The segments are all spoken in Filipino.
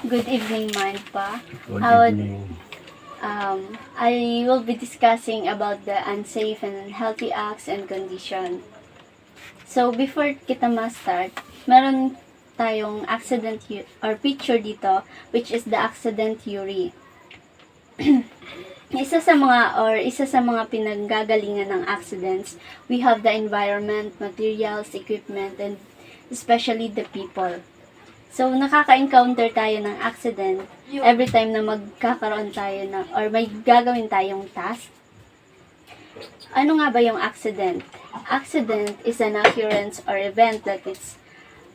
Good evening, Manpa. Good I would, evening. I will be discussing about the unsafe and unhealthy acts and condition. So, before kita ma-start, meron tayong accident or picture dito, which is the accident theory. Isa sa mga pinanggagalingan ng accidents, we have the environment, materials, equipment, and especially the people. So, nakaka-encounter tayo ng accident every time na magkakaroon tayo or may gagawin tayong task. Ano nga ba yung accident? Accident is an occurrence or event that is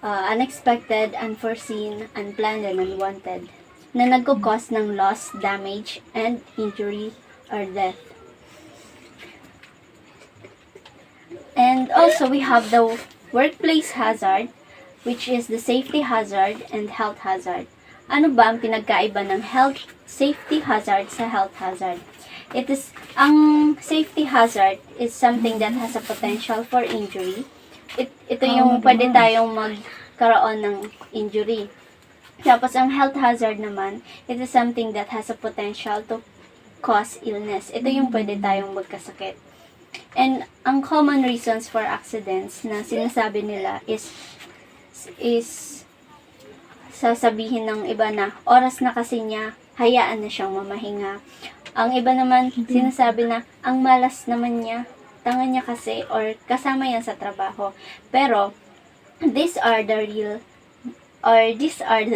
unexpected, unforeseen, unplanned, and unwanted na nagkukos ng loss, damage, and injury or death. And also, we have the workplace hazard, which is the safety hazard and health hazard. Ano ba ang pinagkaiba ng safety hazard sa health hazard? Ang safety hazard is something that has a potential for injury. Ito yung pwede tayong magkaroon ng injury. Tapos, ang health hazard naman, it is something that has a potential to cause illness. Ito yung pwede tayong magkasakit. And ang common reasons for accidents na sinasabi nila is sasabihin ng iba na oras na kasi niya, hayaan na siyang mamahinga. Ang iba naman, sinasabi na ang malas naman niya, tanga niya kasi, or kasama yan sa trabaho. Pero, these are the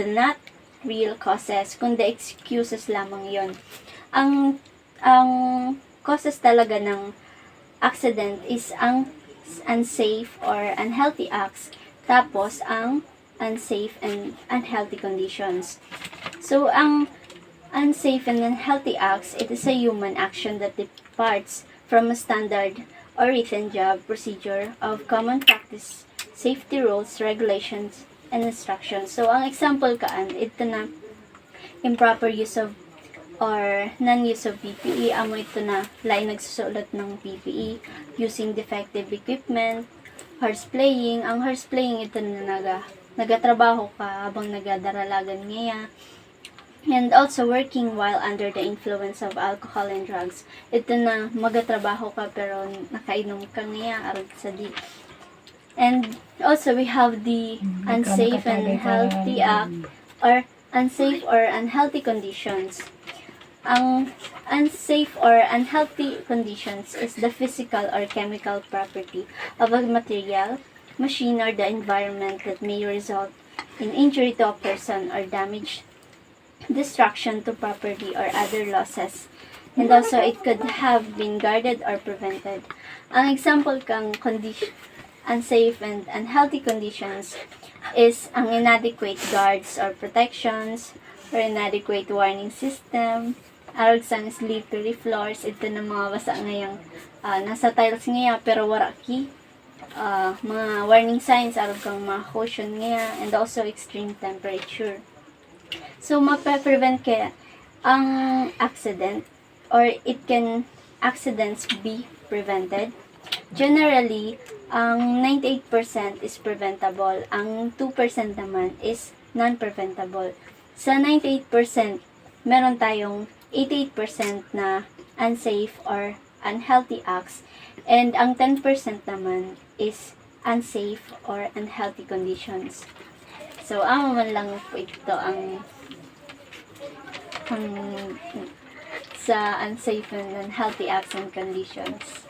not real causes, kundi excuses lamang yon. Ang causes talaga ng accident is ang unsafe or unhealthy acts, tapos ang unsafe and unhealthy conditions. So, ang unsafe and unhealthy acts, it is a human action that departs from a standard or written job procedure of common practice, safety rules, regulations, and instructions. So, ang example ito na improper use of or non-use of PPE. Amo ito na lain nagsusulat ng PPE, using defective equipment, horseplaying. Ang horseplaying ito na nagatrabaho ka habang nagadaralagan ngayon. And also working while under the influence of alcohol and drugs. Ito na magatrabaho ka pero nakainom ka ngayon aron sa di. And also we have the unsafe and unhealthy act or unsafe or unhealthy conditions. Ang unsafe or unhealthy conditions is the physical or chemical property of a material, machine, or the environment that may result in injury to a person or damage, destruction to property, or other losses. And also, it could have been guarded or prevented. Ang example kang unsafe and unhealthy conditions is ang inadequate guards or protections, or inadequate warning system, arog sang slippery floors. Ito na mga basa ngayang nasa tiles ngayon pero wala ki. Mga warning signs, arog kang mga caution ngayon, and also extreme temperature. So, mape-prevent kaya ang accident, or accidents be prevented. Generally, ang 98% is preventable. Ang 2% naman is non-preventable. Sa 98%, meron tayong 88% na unsafe or unhealthy acts. And ang 10% naman is unsafe or unhealthy conditions. So, amo man lang po ito ang sa unsafe and unhealthy acts and conditions.